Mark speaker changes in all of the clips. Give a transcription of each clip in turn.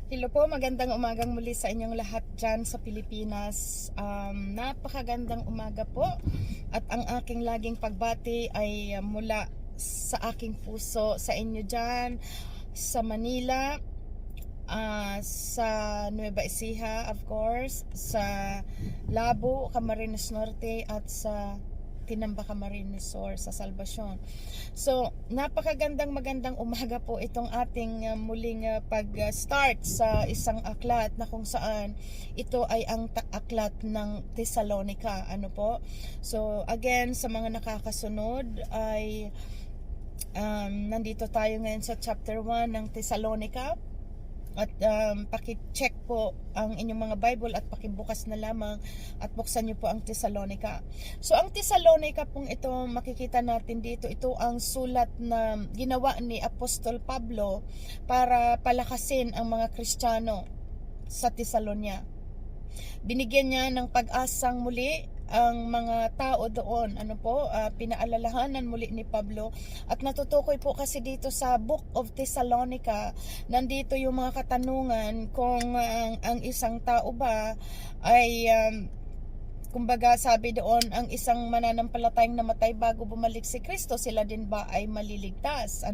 Speaker 1: Hello po, magandang umagang muli sa inyong lahat dyan sa Pilipinas. Napakagandang umaga po at ang aking laging pagbati ay mula sa aking puso sa inyo dyan sa Manila, sa Nueva Ecija, of course, sa Labo, Camarines Norte at sa Tinamba Camarines Sur sa Salvacion. So, magandang umaga po itong ating muling pag-start sa isang aklat na kung saan ito ay ang aklat ng Thessalonica. Ano po? So, again, sa mga nakakasunod ay nandito tayo ngayon sa chapter 1 ng Thessalonica. At paki-check po ang inyong mga Bible at pakibukas na lamang at buksan niyo po ang Thessalonica. So ang Thessalonica pong ito, makikita natin dito, ito ang sulat na ginawa ni Apostol Pablo para palakasin ang mga Kristiyano sa Thessalonia. Binigyan niya ng pag-asang muli ang mga tao doon, pinaalalahanan muli ni Pablo. At natutukoy po kasi dito sa Book of Thessalonica, nandito yung mga katanungan kung ang isang tao ba ay kumbaga sabi doon, ang isang mananampalatayang namatay bago bumalik si Kristo, sila din ba ay maliligtas?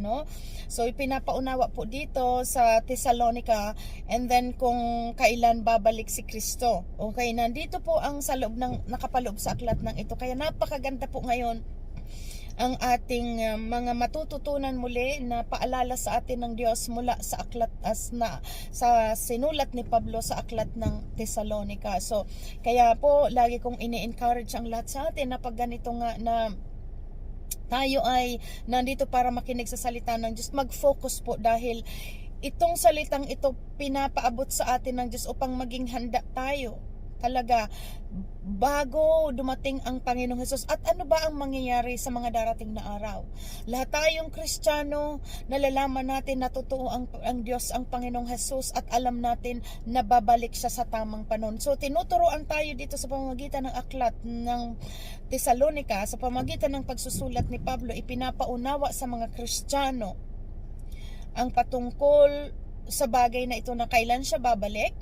Speaker 1: So ipinapaunawa po dito sa Thessalonica, and then kung kailan babalik si Kristo. Okay, nandito po ang sa loob ng nakapaloob sa aklat ng ito. Kaya napakaganda po ngayon ang ating mga matututunan muli na paalala sa atin ng Diyos mula sa aklat sa sinulat ni Pablo sa aklat ng Thessalonica. So, kaya po lagi kong ini-encourage ang lahat sa atin na pag ganito nga na tayo ay nandito para makinig sa salita ng Diyos, mag-focus po dahil itong salitang ito pinapaabot sa atin ng Diyos upang maging handa tayo talaga bago dumating ang Panginoong Hesus. At ano ba ang mangyayari sa mga darating na araw? Lahat tayong Kristiyano, nalalaman natin na totoo ang Diyos, ang Panginoong Hesus, at alam natin na babalik siya sa tamang panahon. So tinuturoan tayo dito sa pamamagitan ng aklat ng Thessalonica, sa pamamagitan ng pagsusulat ni Pablo, ipinapaunawa sa mga Kristiyano ang patungkol sa bagay na ito na kailan siya babalik.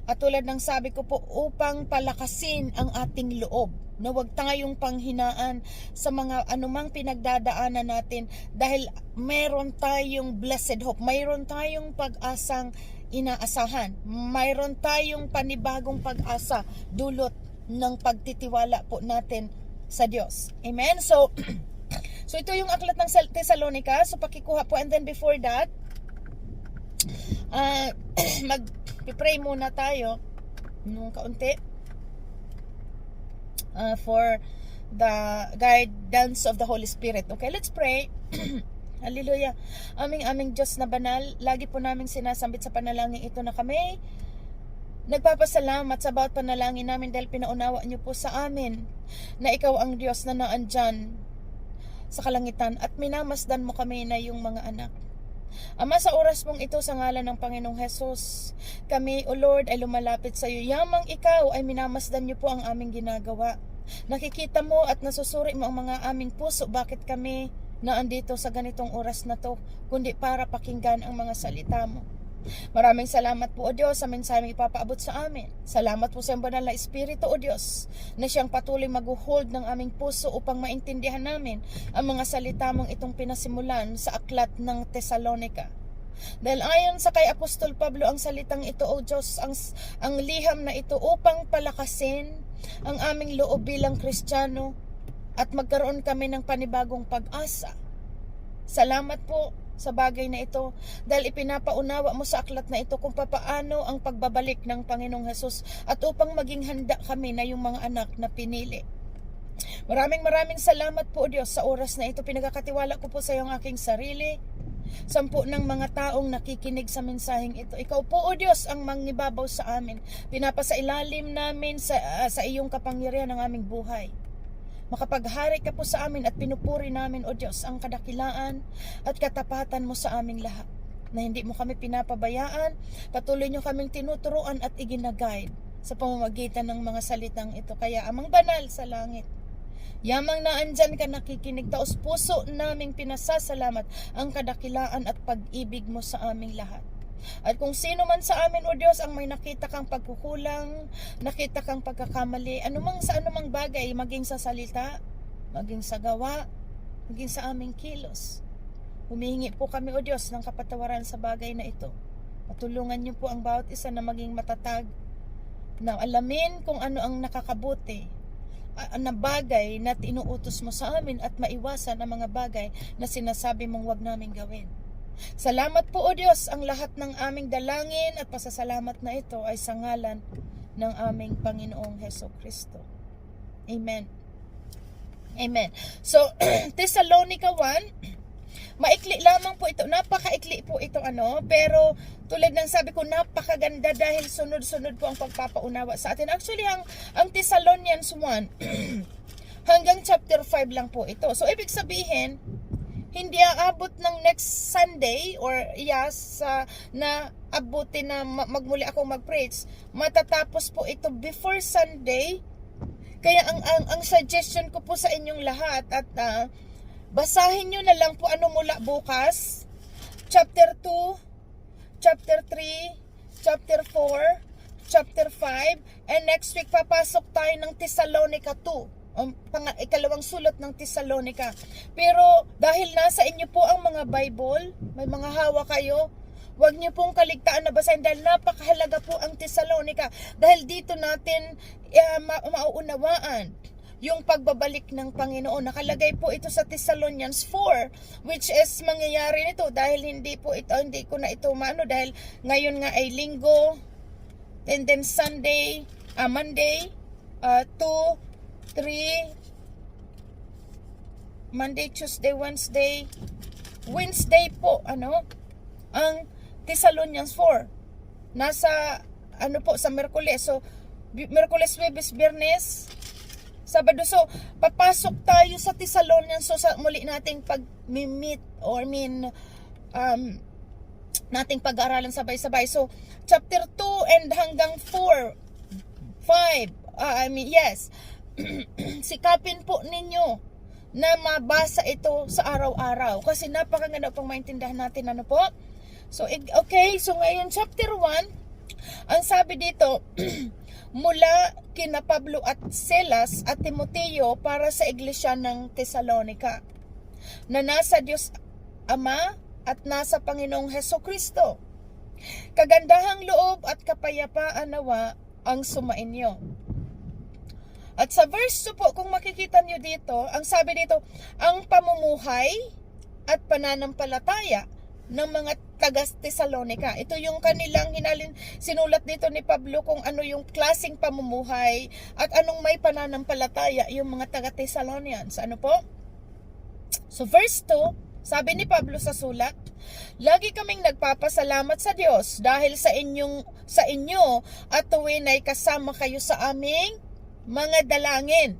Speaker 1: At tulad ng sabi ko po, upang palakasin ang ating loob, na huwag tayong panghinaan sa mga anumang pinagdadaanan natin, dahil mayroon tayong blessed hope, mayroon tayong pag-asang inaasahan, mayroon tayong panibagong pag-asa dulot ng pagtitiwala po natin sa Diyos. Amen? So ito yung aklat ng Thessalonica. So pakikuha po, and then before that, mag-pray muna tayo nung kaunti for the guidance of the Holy Spirit. Okay, let's pray. Hallelujah. Aming Diyos na banal, lagi po naming sinasambit sa panalangin ito na kami nagpapasalamat sa bawat panalangin namin dahil pinaunawa niyo po sa amin na ikaw ang Diyos na naandyan sa kalangitan at minamasdan mo kami na yung mga anak. Ama, sa oras mong ito, sa ngalan ng Panginoong Hesus, kami, O Lord, ay lumalapit sa iyo. Yamang ikaw ay minamasdan niyo po ang aming ginagawa. Nakikita mo at nasusuri mo ang mga aming puso. Bakit kami naandito sa ganitong oras na to, kundi para pakinggan ang mga salita mo. Maraming salamat po, O Diyos, sa mensaheng ipapaabot sa amin. Salamat po sa banal na Espiritu, O Diyos, na siyang patuloy mag-hold ng aming puso upang maintindihan namin ang mga salita mong itong pinasimulan sa aklat ng Thessalonica. Dahil ayon sa kay Apostol Pablo, ang salitang ito, O Diyos, ang liham na ito upang palakasin ang aming loob bilang Kristiyano at magkaroon kami ng panibagong pag-asa. Salamat po sa bagay na ito, dahil ipinapaunawa mo sa aklat na ito kung papaano ang pagbabalik ng Panginoong Hesus at upang maging handa kami na yung mga anak na pinili. Maraming salamat po, Diyos, sa oras na ito. Pinagkakatiwala ko po sa iyong aking sarili, sampu ng mga taong nakikinig sa mensaheng ito. Ikaw po, O Diyos, ang mangibabaw sa amin. Pinapasailalim namin sa iyong kapangyarihan ng aming buhay. Makapaghari ka po sa amin at pinupuri namin, O Diyos, ang kadakilaan at katapatan mo sa aming lahat. Na hindi mo kami pinapabayaan, patuloy nyo kaming tinuturuan at iginagayad sa pamamagitan ng mga salitang ito. Kaya amang banal sa langit, yamang naandyan ka nakikinig, taos puso naming pinasasalamat ang kadakilaan at pag-ibig mo sa aming lahat. At kung sino man sa amin, O Diyos, ang may nakita kang pagkukulang, nakita kang pagkakamali, sa anumang bagay, maging sa salita, maging sa gawa, maging sa aming kilos. Humihingi po kami, O Diyos, ng kapatawaran sa bagay na ito. Patulungan niyo po ang bawat isa na maging matatag, na alamin kung ano ang nakakabuti, na bagay na tinuutos mo sa amin at maiwasan ang mga bagay na sinasabi mong wag namin gawin. Salamat po, O Diyos, ang lahat ng aming dalangin at pasasalamat na ito ay sa ngalan ng aming Panginoong Hesukristo. Amen. Amen. So, Thessalonica 1, maikli lamang po ito, napakaikli po ito pero tulad ng sabi ko, napakaganda dahil sunod-sunod po ang pagpapaunawa sa atin. Actually, ang Thessalonians 1 hanggang chapter 5 lang po ito. So, ibig sabihin, hindi aabot ng next Sunday or na abutin na magmuli ako mag-preach. Matatapos po ito before Sunday. Kaya ang suggestion ko po sa inyong lahat at basahin nyo na lang po mula bukas. Chapter 2, Chapter 3, Chapter 4, Chapter 5, and next week papasok tayo ng Thessalonica 2. Ang ikalawang sulat ng Thessalonica. Pero dahil nasa inyo po ang mga Bible, may mga hawa kayo, huwag niyo pong kaligtaan na basahin dahil napakahalaga po ang Thessalonica. Dahil dito natin mauunawaan yung pagbabalik ng Panginoon. Nakalagay po ito sa Thessalonians 4, which is mangyayari nito dahil hindi ko na ito dahil ngayon nga ay linggo, and then Sunday, Monday, 2, 3, Monday, Tuesday, Wednesday po, ang Thessalonians 4. Nasa, sa Miyerkules. So, Miyerkules, Huwebes, Biyernes, Sabado. So, papasok tayo sa Thessalonians. So, muli nating pag-meet or nating pag-aaralan sabay-sabay. So, chapter 2 and hanggang 4, 5, yes. Sikapin po ninyo na mabasa ito sa araw-araw kasi napakaganda pang maintindihan natin po. So okay, so ngayon chapter 1, ang sabi dito mula kina Pablo at Silas at Timoteo para sa iglesia ng Thessalonica na nasa Diyos Ama at nasa Panginoong Hesukristo. Kagandahang loob at kapayapaan nawa ang sumainyo. At sa verse 2 po, kung makikita nyo dito, ang sabi dito, ang pamumuhay at pananampalataya ng mga taga-Thessalonica. Ito yung kanilang sinulat dito ni Pablo kung ano yung klaseng pamumuhay at anong may pananampalataya yung mga taga-Thessalonians. Ano po? So verse 2, sabi ni Pablo sa sulat, lagi kaming nagpapasalamat sa Diyos dahil sa inyo at tuwin ay kasama kayo sa aming mga dalangin.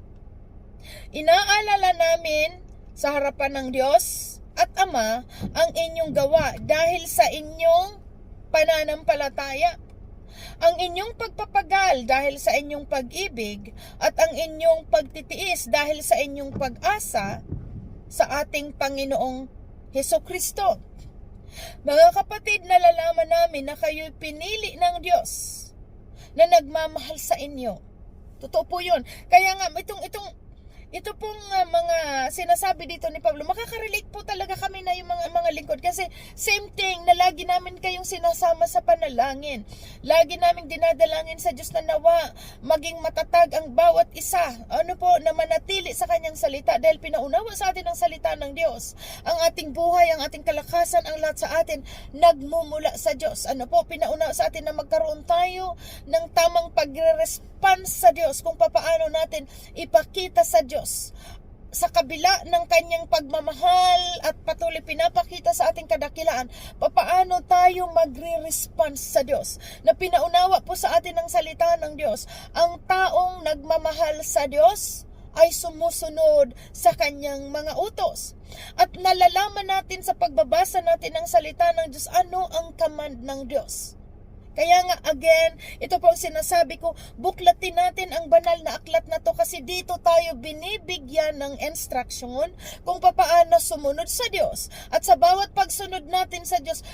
Speaker 1: Inaalala namin sa harapan ng Diyos at Ama ang inyong gawa dahil sa inyong pananampalataya, ang inyong pagpapagal dahil sa inyong pag-ibig at ang inyong pagtitiis dahil sa inyong pag-asa sa ating Panginoong Hesukristo. Mga kapatid, nalalaman namin na kayo'y pinili ng Diyos na nagmamahal sa inyo. Totoo po yun. Kaya nga, ito pong mga sinasabi dito ni Pablo, makaka-relate po talaga kami na yung mga lingkod. Kasi same thing na lagi namin kayong sinasama sa panalangin. Lagi namin dinadalangin sa Diyos na nawa maging matatag ang bawat isa. Na manatili sa kanyang salita dahil pinaunawa sa atin ang salita ng Diyos. Ang ating buhay, ang ating kalakasan, ang lahat sa atin nagmumula sa Diyos. Pinaunawa sa atin na magkaroon tayo ng tamang pagre-response sa Diyos kung paano natin ipakita sa Diyos sa kabila ng kanyang pagmamahal at patuloy pinapakita sa ating kadakilaan, paano tayo magre-response sa Diyos na pinaunawa po sa atin ng salita ng Diyos. Ang taong nagmamahal sa Diyos ay sumusunod sa kanyang mga utos. At nalalaman natin sa pagbabasa natin ng salita ng Diyos ano ang command ng Diyos. Kaya nga again, ito po ang sinasabi ko, buklatin natin ang banal na aklat na to kasi dito tayo binibigyan ng instruction kung papaano sumunod sa Diyos. At sa bawat pagsunod natin sa Diyos,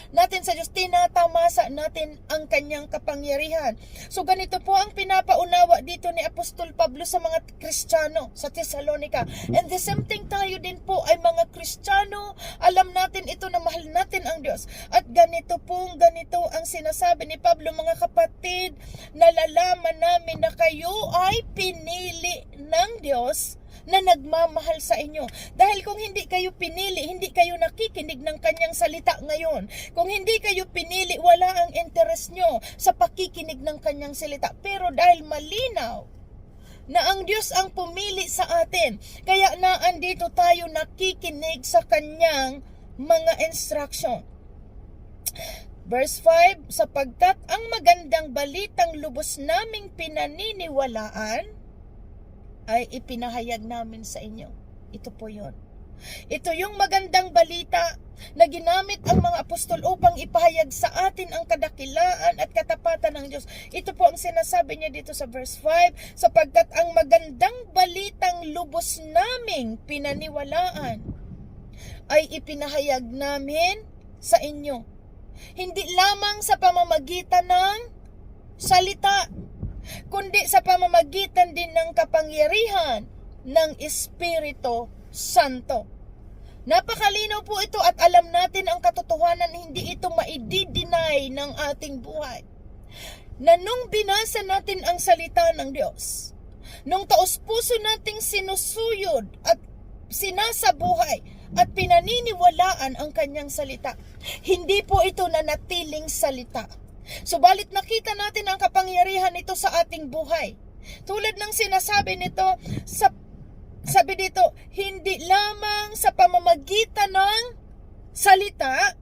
Speaker 1: tinatamasa natin ang kanyang kapangyarihan. So ganito po ang pinapaunawa dito ni Apostol Pablo sa mga Kristiyano sa Thessalonica. And the same thing tayo din po ay mga Kristiyano, alam natin ito na mahal natin ang Diyos. At ganito ang sinasabi ni Pablo, mga kapatid, nalalaman namin na kayo ay pinili ng Diyos na nagmamahal sa inyo. Dahil kung hindi kayo pinili, hindi kayo nakikinig ng kanyang salita ngayon. Kung hindi kayo pinili, wala ang interest nyo sa pakikinig ng kanyang salita. Pero dahil malinaw na ang Diyos ang pumili sa atin, kaya naandito tayo nakikinig sa kanyang mga instruction. Verse 5, sapagkat ang magandang balitang lubos naming pinaniniwalaan ay ipinahayag namin sa inyo. Ito po yun. Ito yung magandang balita na ginamit ang mga apostol upang ipahayag sa atin ang kadakilaan at katapatan ng Diyos. Ito po ang sinasabi niya dito sa verse 5, sapagkat ang magandang balitang lubos naming pinaniwalaan ay ipinahayag namin sa inyo. Hindi lamang sa pamamagitan ng salita, kundi sa pamamagitan din ng kapangyarihan ng Espiritu Santo. Napakalinaw po ito at alam natin ang katotohanan, hindi ito maidideny ng ating buhay. Na nung binasa natin ang salita ng Diyos, nung taos-puso nating sinusuyod at sinasabuhay at pinaniniwalaan ang kanyang salita, hindi po ito nanatiling salita. Subalit nakita natin ang kapangyarihan nito sa ating buhay. Tulad ng sinasabi nito, sabi dito, hindi lamang sa pamamagitan ng salita,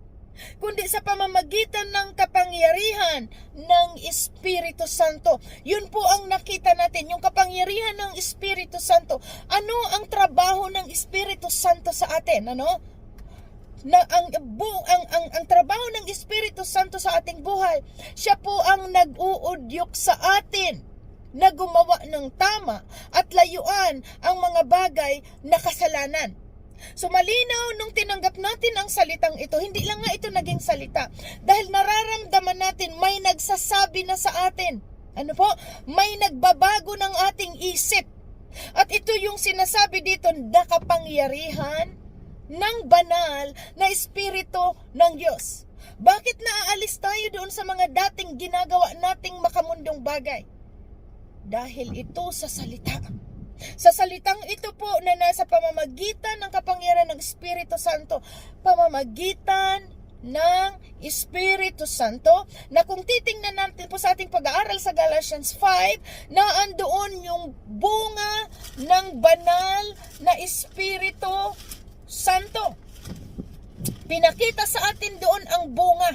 Speaker 1: kundi sa pamamagitan ng kapangyarihan ng Espiritu Santo. Yun po ang nakita natin, yung kapangyarihan ng Espiritu Santo. Ano ang trabaho ng Espiritu Santo sa atin? Na ang trabaho ng Espiritu Santo sa ating buhay, siya po ang nag-uudyok sa atin na gumawa ng tama at layuan ang mga bagay na kasalanan. So malinaw nung tinanggap natin ang salitang ito, hindi lang nga ito naging salita. Dahil nararamdaman natin may nagsasabi na sa atin. Ano po? May nagbabago ng ating isip. At ito yung sinasabi dito, na kapangyarihan ng banal na Espiritu ng Diyos. Bakit naaalis tayo doon sa mga dating ginagawa nating makamundong bagay? Dahil ito sa salita. Sa salitang ito po na nasa pamamagitan ng kapangyarihan ng Espiritu Santo, pamamagitan ng Espiritu Santo, na kung titingnan natin po sa ating pag-aaral sa Galatians 5, na andoon yung bunga ng banal na Espiritu Santo. Pinakita sa atin doon ang bunga.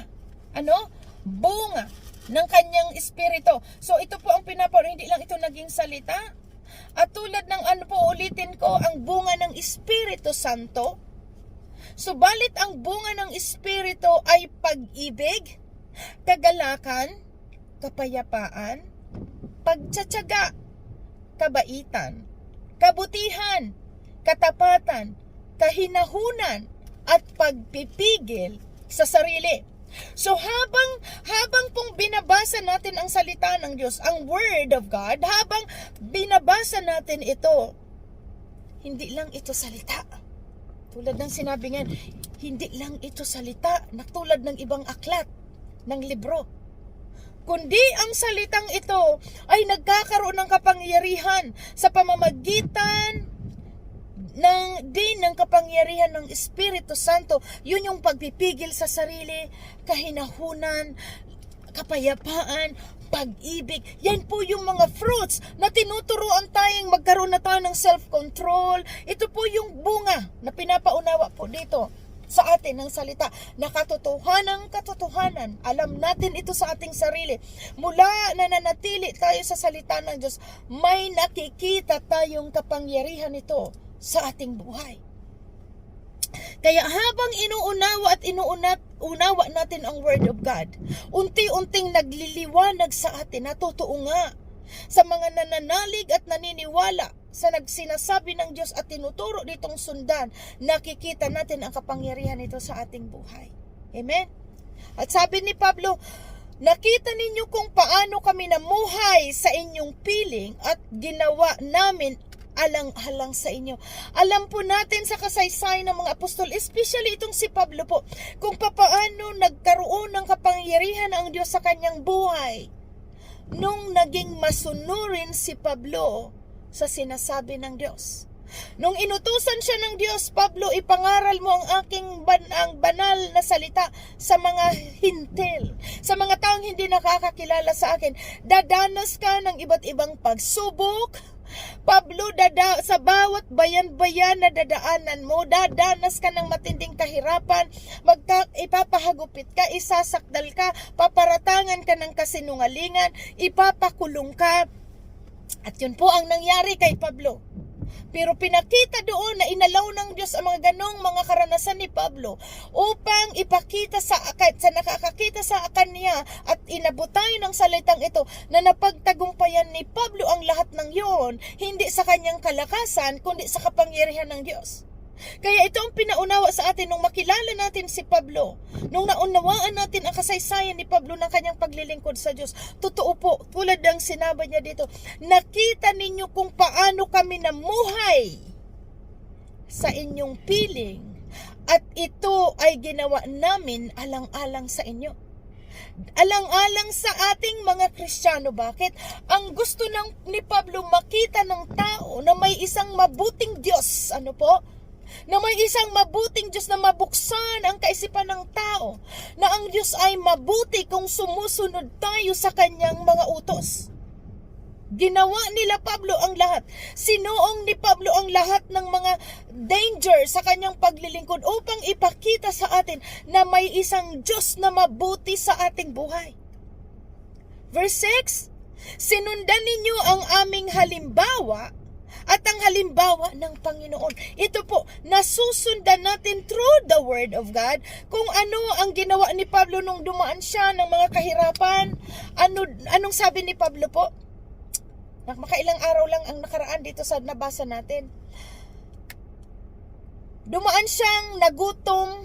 Speaker 1: Bunga ng kanyang Espiritu. So ito po ang hindi lang ito naging salita. At tulad ng ulitin ko, ang bunga ng Espiritu Santo, subalit ang bunga ng Espiritu ay pag-ibig, kagalakan, kapayapaan, pagtsatsaga, kabaitan, kabutihan, katapatan, kahinahunan, at pagpipigil sa sarili. So habang pong binabasa natin ang salita ng Diyos, ang Word of God, habang binabasa natin ito, hindi lang ito salita. Tulad ng sinabi nga, hindi lang ito salita, tulad ng ibang aklat, ng libro. Kundi ang salitang ito ay nagkakaroon ng kapangyarihan sa pamamagitan ng kapangyarihan ng Espiritu Santo. Yun yung pagpipigil sa sarili, kahinahunan, kapayapaan, pag-ibig. Yan po yung mga fruits na tinuturuan tayong magkaroon na tayo ng self-control. Ito po yung bunga na pinapaunawa po dito sa atin ng salita, na katotohanan. Alam natin ito sa ating sarili. Mula na nanatili tayo sa salita ng Diyos, may nakikita tayong kapangyarihan ito sa ating buhay. Kaya habang inuunawa at unawa natin ang Word of God, unti-unting nagliliwanag sa atin, natotoo nga, sa mga nananalig at naniniwala sa nagsinasabi ng Diyos at tinuturo ditong sundan, nakikita natin ang kapangyarihan nito sa ating buhay. Amen? At sabi ni Pablo, nakita ninyo kung paano kami namuhay sa inyong piling at ginawa namin alang-alang sa inyo. Alam po natin sa kasaysayan ng mga apostol, especially itong si Pablo po, kung paano nagkaroon ng kapangyarihan ang Diyos sa kanyang buhay nung naging masunurin si Pablo sa sinasabi ng Diyos. Nung inutusan siya ng Diyos, Pablo, ipangaral mo ang aking ang banal na salita sa mga hintil, sa mga taong hindi nakakakilala sa akin. Dadanas ka ng iba't ibang pagsubok, Pablo, sa bawat bayan-bayan na dadaanan mo, dadanas ka ng matinding kahirapan, ipapahagupit ka, isasakdal ka, paparatangan ka ng kasinungalingan, ipapakulong ka. At yun po ang nangyari kay Pablo. Pero pinakita doon na inalaw ng Diyos ang mga ganong mga karanasan ni Pablo upang ipakita sa nakakakita sa kanya at inabot tayo ng salitang ito na napagtagumpayan ni Pablo ang lahat ng yon, hindi sa kanyang kalakasan kundi sa kapangyarihan ng Diyos. Kaya ito ang pinaunawa sa atin nung makilala natin si Pablo, nung naunawaan natin ang kasaysayan ni Pablo ng kanyang paglilingkod sa Diyos. Totoo po, tulad ng sinabi niya dito, nakita ninyo kung paano kami namuhay sa inyong piling at ito ay ginawa namin alang-alang sa inyo. Alang-alang sa ating mga Kristiyano. Bakit? Ang gusto ni Pablo makita ng tao na may isang mabuting Diyos. Ano po? Na may isang mabuting Diyos na mabuksan ang kaisipan ng tao, na ang Diyos ay mabuti kung sumusunod tayo sa kanyang mga utos. Ginawa nila Pablo ang lahat. Sinuong ni Pablo ang lahat ng mga danger sa kanyang paglilingkod upang ipakita sa atin na may isang Diyos na mabuti sa ating buhay. Verse 6, sinundan ninyo ang aming halimbawa at ang halimbawa ng Panginoon. Ito po, nasusundan natin through the Word of God kung ano ang ginawa ni Pablo nung dumaan siya ng mga kahirapan. Anong sabi ni Pablo po? Makailang araw lang ang nakaraan dito sa nabasa natin. Dumaan siyang nagutom,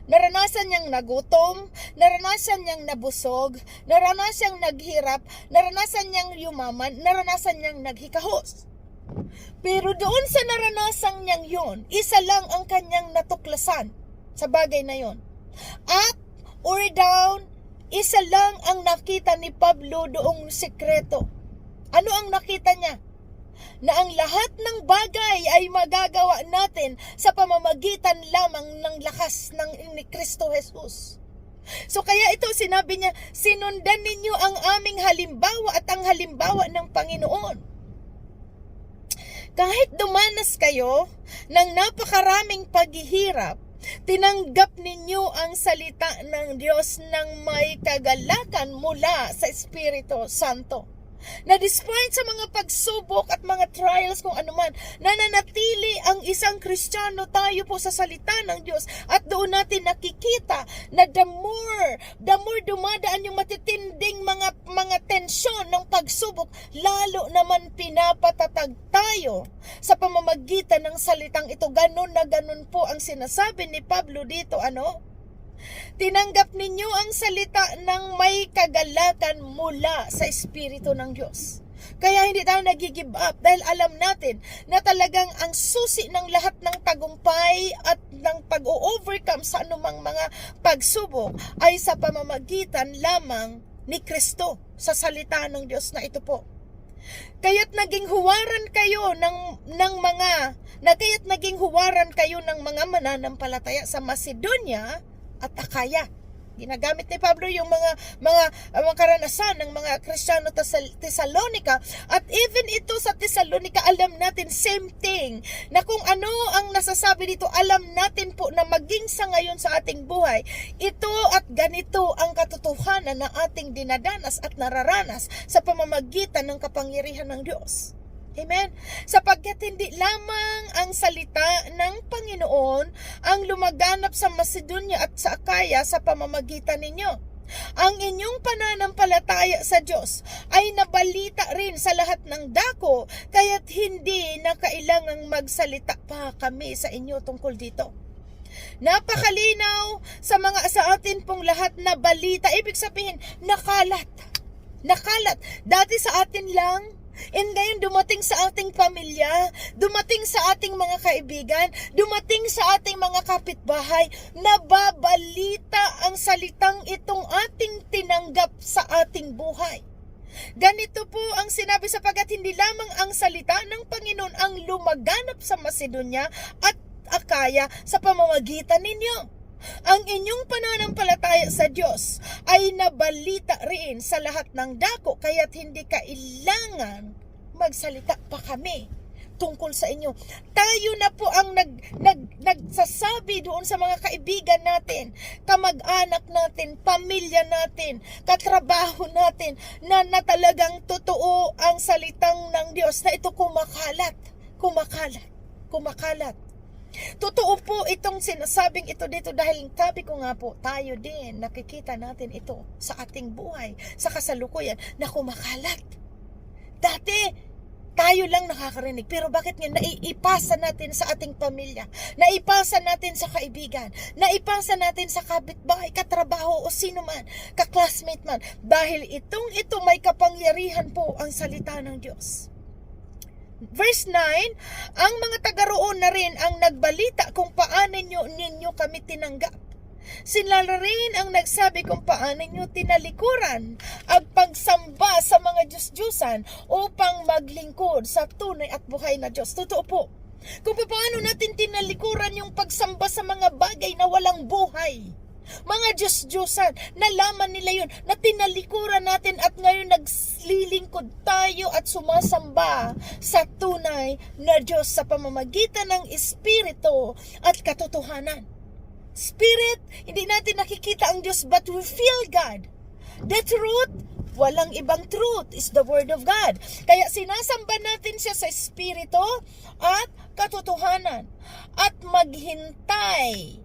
Speaker 1: naranasan niyang nagutom, naranasan niyang nabusog, naranasan niyang naghirap, naranasan niyang yumaman, naranasan niyang naghikahos. Pero doon sa naranasang niyang yon, isa lang ang kanyang natuklasan sa bagay na yon. Up or down, isa lang ang nakita ni Pablo doong sikreto. Ano ang nakita niya? Na ang lahat ng bagay ay magagawa natin sa pamamagitan lamang ng lakas ni Kristo Jesus. So kaya ito sinabi niya, sinundan ninyo ang aming halimbawa at ang halimbawa ng Panginoon. Kahit dumanas kayo ng napakaraming paghihirap, tinanggap ninyo ang salita ng Diyos ng may kagalakan mula sa Espiritu Santo. Na despite sa mga pagsubok at mga trials kung anuman, nananatili ang isang Kristiyano tayo po sa salita ng Diyos at doon natin nakikita na the more dumadaan yung matitinding mga tensyon ng pagsubok, lalo naman pinapatatag tayo sa pamamagitan ng salitang ito. Ganon na ganon po ang sinasabi ni Pablo dito, tinanggap ninyo ang salita ng may kagalakan mula sa Espiritu ng Diyos. Kaya hindi tayo nag-give up dahil alam natin na talagang ang susi ng lahat ng tagumpay at ng pag-overcome sa anumang mga pagsubok ay sa pamamagitan lamang ni Kristo sa salita ng Diyos na ito po. Kaya't naging huwaran kayo ng mga mananampalataya sa Macedonia at Akaya. Ginagamit ni Pablo yung mga karanasan ng mga Kristiyano sa Thessalonica, at even ito sa Thessalonica, alam natin same thing, na kung ano ang nasasabi dito, alam natin po na maging sa ngayon sa ating buhay, ito at ganito ang katotohanan na ating dinadanas at nararanas sa pamamagitan ng kapangyarihan ng Diyos. Amen? Sapagkat hindi lamang ang salita ng Panginoon ang lumaganap sa Macedonia at sa Akaya sa pamamagitan ninyo. Ang inyong pananampalataya sa Diyos ay nabalita rin sa lahat ng dako, kaya't hindi na kailangang magsalita pa kami sa inyo tungkol dito. Napakalinaw sa atin pong lahat na balita. Ibig sabihin, nakalat. Dati sa atin lang, and ngayon dumating sa ating pamilya, dumating sa ating mga kaibigan, dumating sa ating mga kapitbahay, nababalita ang salitang itong ating tinanggap sa ating buhay. Ganito po ang sinabi, sapagkat hindi lamang ang salita ng Panginoon ang lumaganap sa Macedonia at Akaya sa pamamagitan ninyo. Ang inyong pananampalataya sa Diyos ay nabalita rin sa lahat ng dako, kaya't hindi kailangan magsalita pa kami tungkol sa inyo. Tayo na po ang nagsasabi doon sa mga kaibigan natin, kamag-anak natin, pamilya natin, katrabaho natin, na talagang totoo ang salitang ng Diyos na ito kumakalat. Totoo po itong sinasabing ito dito dahil sabi ko nga po, tayo din nakikita natin ito sa ating buhay, sa kasalukuyan na kumakalat. Dati, tayo lang nakakarinig. Pero bakit nga naiipasa natin sa ating pamilya, naipasa natin sa kaibigan, naipasa natin sa kapitbahay, katrabaho o sino man, kaklasmate man, dahil ito may kapangyarihan po ang salita ng Diyos. Verse 9, ang mga taga roon na rin ang nagbalita kung paano ninyo kami tinanggap. Sila rin ang nagsabi kung paano ninyo tinalikuran ang pagsamba sa mga Diyos-Diyusan upang maglingkod sa tunay at buhay na Diyos. Totoo po. Kung paano natin tinalikuran yung pagsamba sa mga bagay na walang buhay. Mga Diyos-Diyusan, nalaman nila yun, na tinalikuran natin at ngayon naglilingkod tayo at sumasamba sa tunay na Diyos sa pamamagitan ng Espiritu at katotohanan. Spirit, hindi natin nakikita ang Diyos but we feel God. The truth, walang ibang truth, is the Word of God. Kaya sinasamba natin siya sa Espiritu at katotohanan at maghintay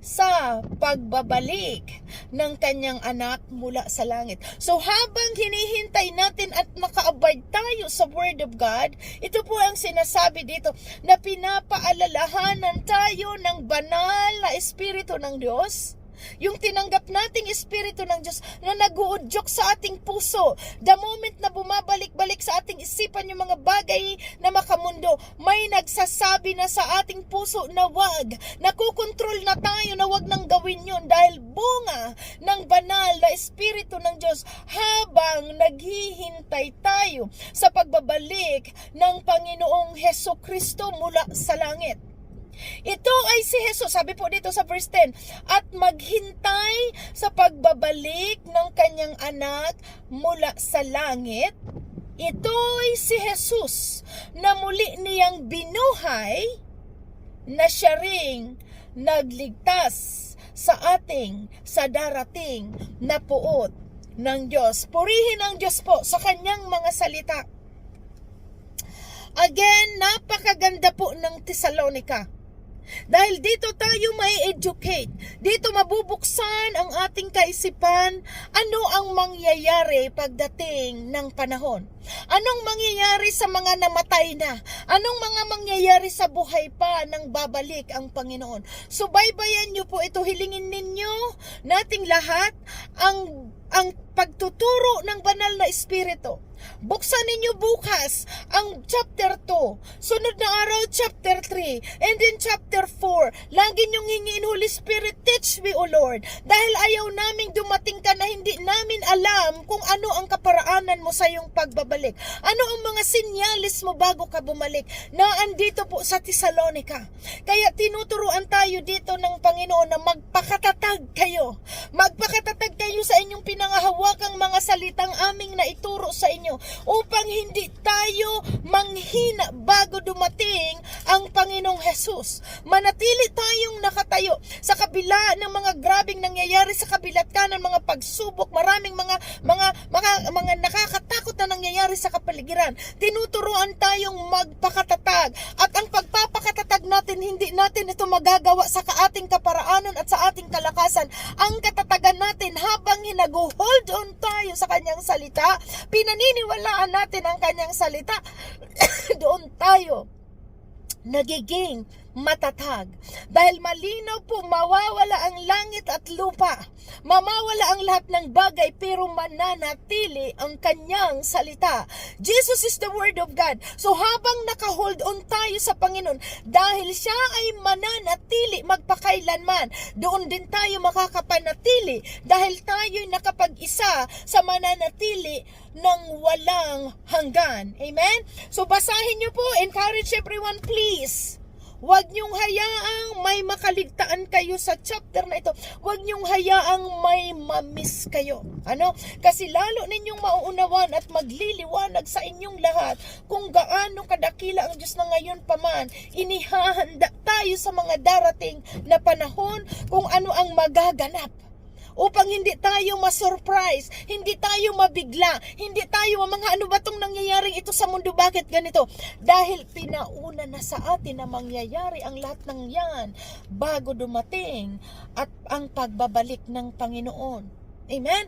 Speaker 1: sa pagbabalik ng kanyang anak mula sa langit. So habang hinihintay natin at nakaabide tayo sa Word of God, ito po ang sinasabi dito na pinapaalalahanan tayo ng banal na Espiritu ng Diyos. Yung tinanggap nating Espiritu ng Diyos na nag-uudyok sa ating puso. The moment na bumabalik-balik sa ating isipan yung mga bagay na makamundo, may nagsasabi na sa ating puso na wag. Nakukontrol na tayo na wag nang gawin yun dahil bunga ng banal na Espiritu ng Diyos habang naghihintay tayo sa pagbabalik ng Panginoong Hesukristo mula sa langit. Ito ay si Jesus, sabi po dito sa verse 10, at maghintay sa pagbabalik ng kanyang anak mula sa langit. Ito ay si Jesus na muli niyang binuhay, na siya ring nagligtas sa darating na puot ng Diyos. Purihin ang Diyos po sa kanyang mga salita. Again, napakaganda po ng Tesalonica. Dahil dito tayo may educate, dito mabubuksan ang ating kaisipan, ano ang mangyayari pagdating ng panahon. Anong mangyayari sa mga namatay na? Anong mga mangyayari sa buhay pa nang babalik ang Panginoon? Subaybayan niyo po ito, hilingin ninyo nating lahat ang pagtuturo ng banal na Espiritu. Buksan ninyo bukas ang chapter 2, sunod na araw chapter 3, and then chapter 4. Lagi niyong hingiin, Holy Spirit, teach me, O Lord. Dahil ayaw naming dumating ka na hindi namin alam kung ano ang kaparaanan mo sa iyong pagbabalik. Ano ang mga sinyalis mo bago ka bumalik na andito po sa Tesalonica. Kaya tinuturuan tayo dito ng Panginoon na magpakatatag kayo. Magpakatatag kayo sa inyong pinangahawakang mga salitang aming naituro sa inyo upang hindi tayo manghina bago dumating ang Panginoong Hesus. Manatili tayong nakatayo sa kabila ng mga grabing nangyayari sa kabilat kanan, mga pagsubok, maraming mga nakakatakot na na nangyayari sa kapaligiran. Tinuturuan tayong magpakatatag. At ang pagpapakatatag natin, hindi natin ito magagawa sa ating kaparaanan at sa ating kalakasan. Ang katatagan natin habang hinag-hold on tayo sa kanyang salita, pinaniniwalaan natin ang kanyang salita, doon tayo nagiging matatag. Dahil malinaw po, mawawala ang langit at lupa. Mamawala ang lahat ng bagay, pero mananatili ang kanyang salita. Jesus is the Word of God. So habang naka-hold on tayo sa Panginoon, dahil siya ay mananatili magpakailanman, doon din tayo makakapanatili dahil tayo'y nakapag-isa sa mananatili ng walang hanggan. Amen? So basahin niyo po, encourage everyone please. Huwag niyong hayaang may makaligtaan kayo sa chapter na ito. Huwag niyong hayaang may mamiss kayo. Ano? Kasi lalo ninyong mauunawan at magliliwanag sa inyong lahat kung gaano kadakila ang Diyos na ngayon pa man. Inihahanda tayo sa mga darating na panahon kung ano ang magaganap. Upang hindi tayo ma-surprise, hindi tayo mabigla, hindi tayo mga ano ba itong nangyayaring ito sa mundo, bakit ganito? Dahil pinauna na sa atin na mangyayari ang lahat ng yan bago dumating at ang pagbabalik ng Panginoon. Amen?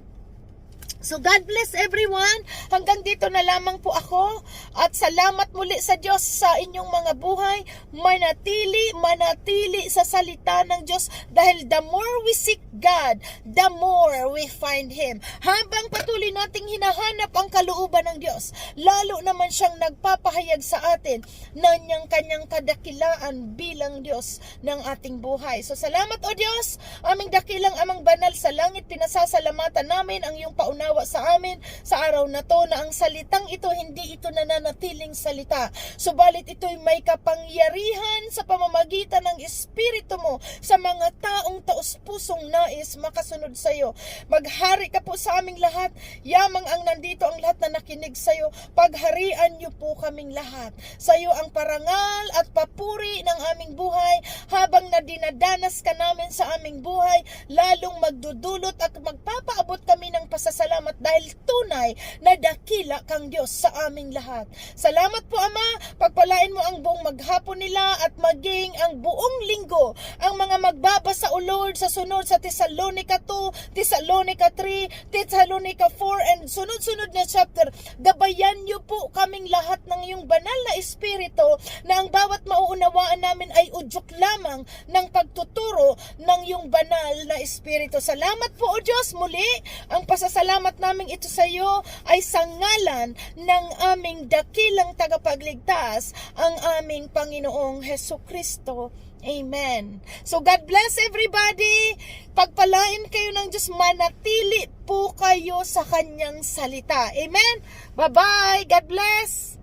Speaker 1: So God bless everyone. Hanggang dito na lamang po ako. At salamat muli sa Diyos sa inyong mga buhay. Manatili sa salita ng Diyos. Dahil the more we seek God, the more we find Him. Habang patuloy nating hinahanap ang kalooban ng Diyos, lalo naman siyang nagpapahayag sa atin ng kanyang kadakilaan bilang Diyos ng ating buhay. So salamat o Diyos, aming dakilang amang banal sa langit, pinasasalamatan namin ang iyong paunawa sa amin sa araw na to, na ang salitang ito hindi ito nananatiling salita, subalit ito'y may kapangyarihan sa pamamagitan ng Espiritu mo sa mga taong taos-pusong nais makasunod sa iyo. Maghari ka po sa aming lahat, yamang ang nandito ang lahat na nakinig sa iyo. Pagharian niyo po kaming lahat. Sa iyo ang parangal at papuri ng aming buhay, habang nadinadanas ka namin sa aming buhay, lalong magdudulot at magpapaabot kami ng pasasalamat dahil tunay na dakila kang Diyos sa aming lahat. Salamat po Ama, pagpalain mo ang buong maghapon nila at maging ang buong linggo ang mga magbabasa o Lord sa sunod sa Thessalonica 2, Thessalonica 3, Thessalonica 4 and sunod-sunod na chapter. Gabayan niyo po kaming lahat ng iyong banal na Espiritu, na ang bawat mauunawaan namin ay udyok lamang ng pagtuturo ng iyong banal na Espiritu. Salamat po o Diyos, muli ang pasasalamat namin ito sa iyo ay sa ngalan ng aming dakilang tagapagligtas, ang aming Panginoong Hesukristo. Amen. So God bless everybody. Pagpalain kayo ng Diyos, manatili po kayo sa kanyang salita. Amen. Bye-bye. God bless.